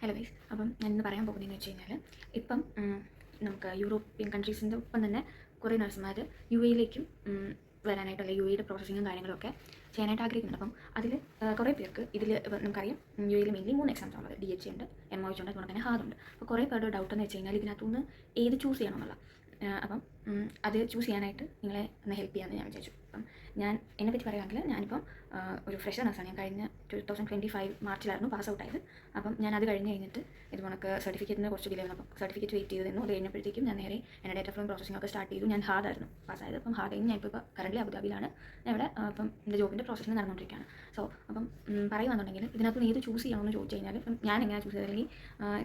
Hello guys, അപ്പം ഞാൻ ഇന്ന് പറയാൻ പോകുന്നതെന്ന് വെച്ച് കഴിഞ്ഞാൽ ഇപ്പം നമുക്ക് യൂറോപ്യൻ കൺട്രീസിൻ്റെ ഒപ്പം തന്നെ കുറേ നഴ്സുമാർ യു എയിലേക്കും വരാനായിട്ട്, അല്ലെങ്കിൽ യു എയുടെ പ്രോസസ്സിങ്ങും കാര്യങ്ങളൊക്കെ ചെയ്യാനായിട്ട് ആഗ്രഹിക്കുന്നുണ്ട്. അപ്പം അതിൽ കുറേ പേർക്ക് ഇതിൽ നമുക്കറിയാം യു എയിൽ മെയിൻലി 3 എക്സാംസ് ഉള്ളത്. DHA ഉണ്ട്, MOH ഉണ്ട്, അതുകൊണ്ട് തന്നെ ഹാദ് ഉണ്ട്. അപ്പോൾ കുറേ പേരുടെ ഡൗട്ട് എന്ന് വെച്ച് കഴിഞ്ഞാൽ ഇതിനകത്തുനിന്ന് ഏത് ചൂസ് ചെയ്യണമെന്നുള്ള. അപ്പം അത് ചൂസ് ചെയ്യാനായിട്ട് നിങ്ങളെ ഒന്ന് ഹെൽപ്പ് ചെയ്യാമെന്ന് ഞാൻ വിചാരിച്ചു. അപ്പം ഞാൻ എന്നെപ്പറ്റി പറയുകയാണെങ്കിൽ ഞാനിപ്പം ഒരു ഫ്രഷർ നഴ്സാണ്. ഞാൻ കഴിഞ്ഞ 2025 മാർച്ചിലായിരുന്നു പാസ് ഔട്ട് ആയത്. അപ്പം ഞാൻ അത് കഴിഞ്ഞിട്ട് ഇത് കണക്ക് സർട്ടിഫിക്കറ്റിന് കുറച്ച് ഡിലേ വന്നു. അപ്പം സർട്ടിഫിക്കറ്റ് വെയിറ്റ് ചെയ്തിരുന്നു. അത് കഴിഞ്ഞപ്പോഴത്തേക്കും ഞാൻ നേരെ എൻ്റെ ഡേറ്റ ഫ്ലോയും പ്രോസസ്സിംഗ് ഒക്കെ സ്റ്റാർട്ട് ചെയ്തു. ഞാൻ ഹാദായിരുന്നു പാസ്സായത്. അപ്പം ഹാദ് കഴിഞ്ഞ് ഞാനിപ്പോൾ കറൻറ്റ്ലി അബുദാബിയിലാണ്. ഞാൻ ഇവിടെ അപ്പം എൻ്റെ ജോബിൻ്റെ പ്രോസസ്സിംഗ് നടന്നുകൊണ്ടിരിക്കുകയാണ്. സോ അപ്പം പറയുകയാണെന്നുണ്ടെങ്കിൽ ഇതിനകത്ത് ഏത് ചൂസ് ചെയ്യണമെന്ന് ചോദിച്ചു കഴിഞ്ഞാൽ ഞാൻ എങ്ങനെ ചൂസ് ചെയ്തത്, അല്ലെങ്കിൽ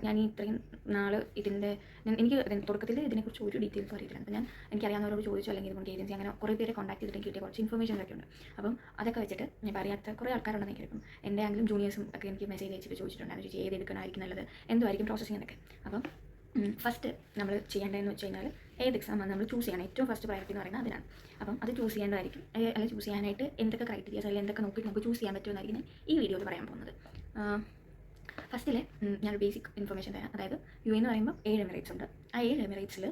ഞാൻ ഈ ഇത്രയും നാൾ ഇതിൻ്റെ എനിക്ക് തുടക്കത്തിൽ ഇതിനെക്കുറിച്ച് ഒരു ഡീറ്റെയിൽസ് അറിയില്ല. അപ്പോൾ ഞാൻ എനിക്കറിയാവുന്നവരോട് ചോദിച്ചു, അല്ലെങ്കിൽ ഇതുകൊണ്ട് ഏജൻസി അങ്ങനെ കുറേ പേരെ കോൺടാക്ട് ചെയ്തിട്ട് കിട്ടിയ കുറച്ച് ഇൻഫർമേഷൻസ് ഒക്കെ ഉണ്ട്. അപ്പം അതൊക്കെ വെച്ചിട്ട് ഞാൻ അറിയാത്ത കുറേ ആൾക്കാരുണ്ടെന്ന് എനിക്കറിയാം. എൻ്റെ ആണെങ്കിലും ജൂനിയേഴ്സും ഒക്കെ എനിക്ക് മെസ്സേജ് അയച്ചിട്ട് ചോദിച്ചിട്ടുണ്ടായിരുന്നു, ചോദിച്ചാൽ ഏത് എടുക്കണമായിരിക്കും നല്ലത്, എന്തുമായിരിക്കും പ്രോസസ്സിംഗ് എന്നൊക്കെ. അപ്പം ഫസ്റ്റ് നമ്മൾ ചെയ്യേണ്ടതെന്ന് വെച്ച് കഴിഞ്ഞാൽ ഏത് എക്സാമാണ് നമ്മൾ ചൂസ് ചെയ്യണം. ഏറ്റവും ഫസ്റ്റ് പ്രയോറിറ്റി എന്ന് പറയുന്നത് അതിനാണ്. അപ്പം അത് ചൂസ് ചെയ്യേണ്ടതായിരിക്കും. അല്ലെങ്കിൽ ചൂസ് ചെയ്യാനായിട്ട് എന്തൊക്കെ ക്രൈറ്റീരിയാസ് അല്ലെങ്കിൽ എന്തൊക്കെ നോക്കിയിട്ട് നമുക്ക് ചൂസ് ചെയ്യാൻ പറ്റുമെന്നായിരിക്കും ഈ വീഡിയോയിൽ പറയാൻ പോകുന്നത്. ഫസ്റ്റിൽ ഞാൻ ബേസിക് ഇൻഫർമേഷൻ തരാം. അതായത് യു എന്ന് പറയുമ്പോൾ 7 എമിറേറ്റ്സ് ഉണ്ട്. ആ 7 എമിറേറ്റ്സിൽ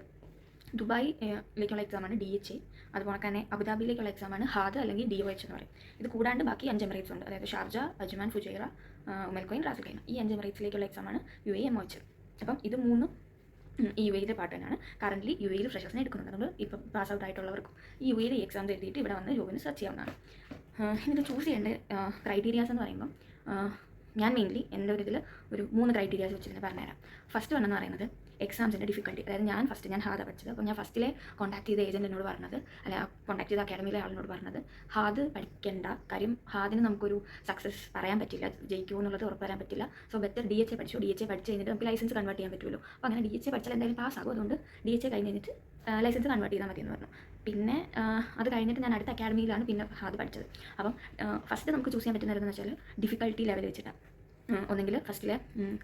ദുബായിലേക്കുള്ള എക്സാമാണ് DHA, അതുപോലെ തന്നെ അബുദാബിയിലേക്കുള്ള എക്സാമാണ് ഹാദ് അല്ലെങ്കിൽ DOH എന്ന് പറയും. ഇത് കൂടാണ്ട് ബാക്കി 5 എമിറേറ്റ്സ് ഉണ്ട്. അതായത് Sharjah, Ajman, Fujairah, Umm Al Quwain, Ras Khaimah. ഈ 5 എമിറേറ്റ്സിലേക്കുള്ള എക്സാമാണ് UAE, MOH. അപ്പം ഇത് മൂന്നും ഈ UAEയിലെ പാർട്ട് തന്നെയാണ്. കറൻറ്റ്ലി UAEയിൽ ഫ്രഷേഴ്സിനെ എടുക്കുന്നുണ്ട്. നമ്മൾ ഇപ്പം പാസ് ഔട്ട് ആയിട്ടുള്ളവർക്കും ഈ UAEയിൽ ഈ എക്സാംസ് എഴുതിയിട്ട് ഇവിടെ വന്ന് ജോബിന് സെർച്ച് ചെയ്യാവുന്നതാണ്. ഇതിൽ ചൂസ് ചെയ്യേണ്ട ക്രൈറ്റീരിയാസ് എന്ന് പറയുമ്പം ഞാൻ മെയിൻലി എൻ്റെ ഒരു 3 ക്രൈറ്റീരിയാസ് വെച്ചിട്ട് പറഞ്ഞുതരാം. ഫസ്റ്റ് വൺ എന്ന് പറയുന്നത് എക്സാംസിൻ്റെ ഡിഫിക്കൽട്ടി. അതായത് ഞാൻ ഹാദ പഠിച്ചത്. അപ്പോൾ ഞാൻ ഫസ്റ്റിലെ കോൺടാക്ട് ചെയ്ത ഏജൻറ്റ് എന്നോട് പറഞ്ഞത്, അല്ല കോൺടാക്ട് ചെയ്ത അക്കാഡമിയിലെ ആളിനോട് പറഞ്ഞത്, ഹാദ് പഠിക്കേണ്ട കാര്യം, ഹാദിന് നമുക്കൊരു സക്സസ് പറയാൻ പറ്റില്ല, ജയിക്കുമോ എന്നുള്ളത് ഉറപ്പ് പറയാൻ പറ്റില്ല. സോ ബെറ്റർ DHA പഠിച്ചു. DHA പഠിച്ച് കഴിഞ്ഞിട്ട് നമുക്ക് ലൈസൻസ് കൺവേർട്ട് ചെയ്യാൻ പറ്റുമല്ലോ. അപ്പോൾ അങ്ങനെ DHA പഠിച്ചാൽ എന്തായാലും പാസ്സാകും. അതുകൊണ്ട് DHA കഴിഞ്ഞിട്ട് ലൈസൻസ് കൺവേർട്ട് ചെയ്താൽ മതി എന്ന് പറഞ്ഞു. പിന്നെ അത് കഴിഞ്ഞിട്ട് ഞാൻ അടുത്ത അക്കാഡമിയിലാണ് പിന്നെ ഹാദ് പഠിച്ചത്. അപ്പം ഫസ്റ്റ് നമുക്ക് ചൂസ് ചെയ്യാൻ പറ്റുന്നതെന്ന് വെച്ചാൽ ഡിഫിക്കൽട്ടി ലെവൽ വെച്ചിട്ടാണ്. ഒന്നെങ്കിൽ ഫസ്റ്റിലെ,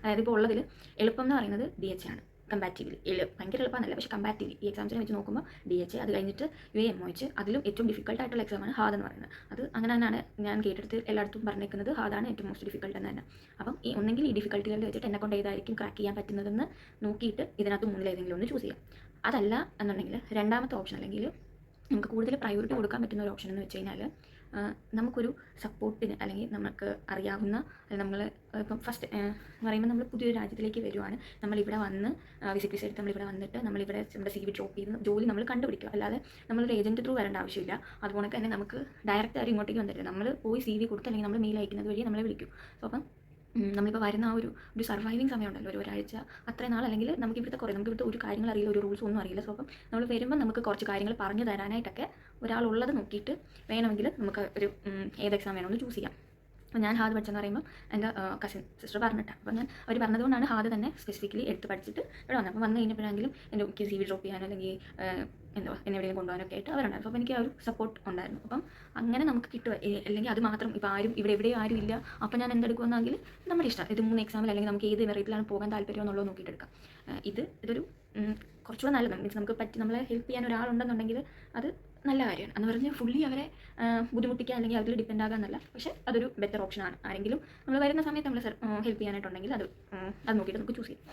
അതായത് ഇപ്പോൾ ഉള്ളതിൽ എളുപ്പം എന്ന് പറയുന്നത് DHA ആണ്. കമ്പാറ്റീവ്ലി ഭയങ്കര എളുപ്പമെന്നല്ല, പക്ഷേ കമ്പാറ്റീവ്ലി ഈ എക്സാംസിനെ വെച്ച് നോക്കുമ്പോൾ DHA, അത് കഴിഞ്ഞിട്ട് UAE, MOH, അതിലും ഏറ്റവും ഡിഫിക്കൽട്ടായിട്ടുള്ള എക്സാമാണ് ഹാദ് എന്ന് പറയുന്നത്. അത് അങ്ങനെ തന്നെയാണ് ഞാൻ കേട്ടിട്ട് എല്ലായിടത്തും പറഞ്ഞേക്കുന്നത്. ഹാദാണ് ഏറ്റവും മോസ്റ്റ് ഡിഫിക്കൽട്ട് എന്ന് തന്നെ. അപ്പം ഒന്നെങ്കിൽ ഈ ഡിഫിക്കൽട്ടി ലെവൽ വെച്ചിട്ട് എന്നെക്കൊണ്ട് ഏതായിരിക്കും ക്രാക്ക് ചെയ്യാൻ പറ്റുന്നതെന്ന് നോക്കിയിട്ട് ഇതിനകത്ത് മൂന്നിൽ ഏതെങ്കിലും ഒന്ന് ചൂസ് ചെയ്യാം. അതല്ല എന്നുണ്ടെങ്കിൽ രണ്ടാമത്തെ ഓപ്ഷൻ, അല്ലെങ്കിൽ നമുക്ക് കൂടുതൽ പ്രയോറിറ്റി കൊടുക്കാൻ പറ്റുന്ന ഒരു ഓപ്ഷൻ എന്ന് വെച്ച് കഴിഞ്ഞാൽ നമുക്കൊരു സപ്പോർട്ടിന്, അല്ലെങ്കിൽ നമുക്ക് അറിയാവുന്ന, നമ്മൾ ഇപ്പം ഫസ്റ്റ് എന്ന് പറയുമ്പോൾ നമ്മൾ പുതിയൊരു രാജ്യത്തിലേക്ക് വരുവാണ്. നമ്മളിവിടെ വന്ന് വിസിറ്റ് വിസ എടുത്ത് നമ്മളിവിടെ വന്നിട്ട് നമ്മളിവിടെ നമ്മുടെ CV ഡ്രോപ്പ് ചെയ്ത് ജോലി നമ്മൾ കണ്ടുപിടിക്കുക. അല്ലാതെ നമ്മളൊരു ഏജൻറ്റ് ത്രൂ വരേണ്ട ആവശ്യമില്ല. അതുപോലെ തന്നെ നമുക്ക് ഡയറക്റ്റ് ആരും ഇങ്ങോട്ടേക്ക് വന്നിട്ടില്ല. നമ്മൾ പോയി CV കൊടുത്ത് അല്ലെങ്കിൽ നമ്മൾ മെയിൽ അയക്കുന്നത് വഴി നമ്മളെ വിളിക്കും. സോ അപ്പം നമ്മളിപ്പോൾ വരുന്ന ആ ഒരു സർവൈവിങ് സമയമുണ്ടല്ലോ, ഒരാഴ്ച, അത്രയും നാൾ, അല്ലെങ്കിൽ നമുക്ക് ഇവിടുത്തെ ഒരു കാര്യങ്ങൾ അറിയില്ല, ഒരു റൂൾസ് ഒന്നും അറിയില്ല. സോ അപ്പം നമ്മൾ വരുമ്പോൾ നമുക്ക് കുറച്ച് കാര്യങ്ങൾ പറഞ്ഞു തരാനായിട്ടൊക്കെ ഒരാളുള്ളത് നോക്കിയിട്ട് വേണമെങ്കിൽ നമുക്ക് ഒരു ഏത് എക്സാം വേണമെന്ന് ചൂസ് ചെയ്യാം. അപ്പോൾ ഞാൻ ഹാദ് പഠിച്ചെന്ന് പറയുമ്പോൾ എൻ്റെ കസിൻ സിസ്റ്റർ പറഞ്ഞിട്ടാണ്. അപ്പോൾ അവർ പറഞ്ഞതുകൊണ്ടാണ് ഹാദ് തന്നെ സ്പെസിഫിക്കലി എടുത്ത് പഠിച്ചിട്ട് ഇവിടെ വന്നത്. അപ്പോൾ വന്നു കഴിഞ്ഞപ്പോഴെങ്കിലും എനിക്ക് CV ഡ്രോപ്പ് ചെയ്യാനോ അല്ലെങ്കിൽ എന്നെ എവിടെയെങ്കിലും കൊണ്ടുപോകാനൊക്കെ ആയിട്ട് അവരുണ്ടായിരുന്നു. അപ്പോൾ എനിക്ക് ആ ഒരു സപ്പോർട്ട് ഉണ്ടായിരുന്നു. അപ്പം അങ്ങനെ നമുക്ക് കിട്ടുക, അല്ലെങ്കിൽ അത് മാത്രം ഇപ്പോൾ ആരും എവിടെയും ആരും ഇല്ല, അപ്പോൾ ഞാൻ എന്തെടുക്കുമെന്നെങ്കിൽ നമ്മുടെ ഇഷ്ടം. ഇത് 3 എക്സാമിൽ, അല്ലെങ്കിൽ നമുക്ക് ഏത് മെറിറ്റിലാണ് പോകാൻ താല്പര്യം എന്നുള്ളത് നോക്കിയിട്ടെടുക്കാം. ഇതൊരു കുറച്ചുകൂടെ നല്ലതാണ്. മീൻസ് നമുക്ക് നമ്മളെ ഹെൽപ്പ് ചെയ്യാൻ ഒരാളുണ്ടെന്നുണ്ടെങ്കിൽ അത് നല്ല കാര്യമാണ്. എന്ന് പറഞ്ഞാൽ ഫുള്ളി അവരെ ബുദ്ധിമുട്ടിക്കുക അല്ലെങ്കിൽ അതിൽ ഡിപ്പെൻഡ് ആകാമെന്നല്ല, പക്ഷേ അതൊരു ബെറ്റർ ഓപ്ഷനാണ്. ആരെങ്കിലും നമ്മൾ വരുന്ന സമയത്ത് നമ്മൾ ഹെൽപ്പ് ചെയ്യാനായിട്ടുണ്ടെങ്കിൽ അത് നോക്കിയിട്ട് നമുക്ക് ചൂസ് ചെയ്യാം.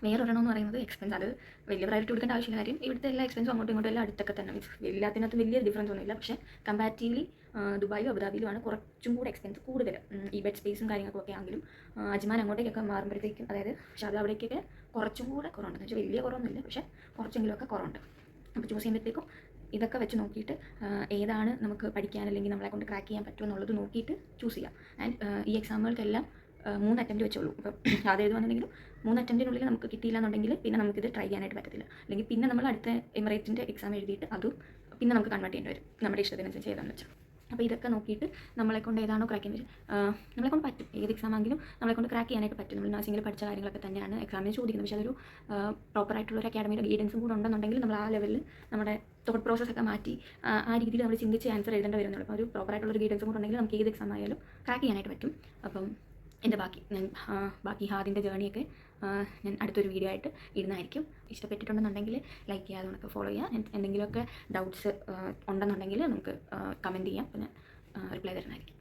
വേറൊരെണ്ണമെന്ന് പറയുന്നത് എക്സ്പെൻസ്. അത് വലിയ പ്രയോറിറ്റി കൊടുക്കേണ്ട ആവശ്യമില്ല. കാര്യം ഇവിടുത്തെ എല്ലാ എക്സ്പെൻസും അങ്ങോട്ടും ഇങ്ങോട്ടും എല്ലാം അടുത്തൊക്കെ തന്നെ. മീൻസ് എല്ലാത്തിനകത്ത് വലിയ ഡിഫറൻസ് ഒന്നുമില്ല. പക്ഷേ കമ്പാരിറ്റീവ്ലി ദുബായിലും അബുദാബിയിലുമാണ് കുറച്ചും കൂടെ എക്സ്പെൻസ് കൂടുതൽ. ഈ ബെഡ് സ്പേസും കാര്യങ്ങളൊക്കെ ആണെങ്കിലും അജ്മാൻ അങ്ങോട്ടേക്കൊക്കെ മാറുമ്പോഴത്തേക്കും, അതായത് ഷാർജ അവിടേക്കൊക്കെ കുറച്ചും കൂടെ കുറവുണ്ട്. എന്ന് വെച്ചാൽ വലിയ കുറവൊന്നുമില്ല, പക്ഷേ കുറച്ചെങ്കിലുമൊക്കെ കുറവുണ്ട്. അപ്പോൾ ചൂസ് ചെയ്യുമ്പോഴത്തേക്കും ഇതൊക്കെ വെച്ച് നോക്കിയിട്ട് ഏതാണ് നമുക്ക് പഠിക്കാൻ, അല്ലെങ്കിൽ നമ്മളെ കൊണ്ട് ക്രാക്ക് ചെയ്യാൻ പറ്റുമോ എന്നുള്ളത് നോക്കിയിട്ട് ചൂസ് ചെയ്യാം. ആൻഡ് ഈ എക്സാമുകൾക്കെല്ലാം 3 അറ്റംപ്റ്റ് വെച്ചുള്ളൂ. ഇപ്പോൾ അത് എഴുതുവാണെന്നുണ്ടെങ്കിലും 3 അറ്റംപ്റ്റിനുള്ളിൽ നമുക്ക് കിട്ടിയില്ല എന്നുണ്ടെങ്കിൽ പിന്നെ നമുക്കിത് ട്രൈ ചെയ്യാനായിട്ട് പറ്റത്തില്ല. അല്ലെങ്കിൽ പിന്നെ നമ്മൾ അടുത്ത എമിറേറ്റിൻ്റെ എക്സാം എഴുതിയിട്ട് അതും പിന്നെ നമുക്ക് കൺവേർട്ട് ചെയ്യേണ്ടി വരും, നമ്മുടെ ഇഷ്ടത്തിനനുസരിച്ച് ഏതാണെന്ന് വെച്ചാൽ. അപ്പോൾ ഇതൊക്കെ നോക്കിയിട്ട് നമ്മളെക്കൊണ്ട് ഏതാണോ ക്രാക്ക് ചെയ്യാൻ നമ്മളെക്കൊണ്ട് പറ്റും. ഏത് എക്സാം ആണെങ്കിലും നമ്മളെക്കൊണ്ട് ക്രാക്ക് ചെയ്യാനായിട്ട് പറ്റും. നമ്മൾ നഴ്സിംഗിൽ പഠിച്ച കാര്യങ്ങളൊക്കെ തന്നെയാണ് എക്സാമിന് ചോദിക്കുന്നത്. പക്ഷേ അതൊരു പ്രോപ്പറായിട്ടുള്ള ഒരു അക്കാഡമിയുടെ ഗൈഡൻസും കൂടെ ഉണ്ടെന്നുണ്ടെങ്കിൽ നമ്മൾ ആ ലെവലിൽ നമ്മുടെ തോട്ട് പ്രോസസ്സൊക്കെ മാറ്റി ആ രീതിയിൽ നമ്മൾ ചിന്തിച്ച് ആൻസർ എഴുതേണ്ടി വരുന്നുള്ളൂ. അപ്പോൾ ഒരു പ്രോപ്പറായിട്ടുള്ള ഗൈഡൻസും കൂടെ ഉണ്ടെങ്കിൽ നമുക്ക് ഏത് എക്സാം ആയാലും ക്രാക്ക് ചെയ്യാനായിട്ട് പറ്റും. അപ്പം എൻ്റെ ബാക്കി ഹാദിൻ്റെ ജേണിയൊക്കെ ഞാൻ അടുത്തൊരു വീഡിയോ ആയിട്ട് ഇടുന്നതായിരിക്കും. ഇഷ്ടപ്പെട്ടിട്ടുണ്ടെന്നുണ്ടെങ്കിൽ ലൈക്ക് ചെയ്യുക, അതുകൊണ്ടൊക്കെ ഫോളോ ചെയ്യുക. എന്തെങ്കിലുമൊക്കെ ഡൗട്ട്സ് ഉണ്ടെന്നുണ്ടെങ്കിൽ നമുക്ക് കമൻറ്റ് ചെയ്യാം. അപ്പോൾ ഞാൻ റിപ്ലൈ തരുന്നതായിരിക്കും.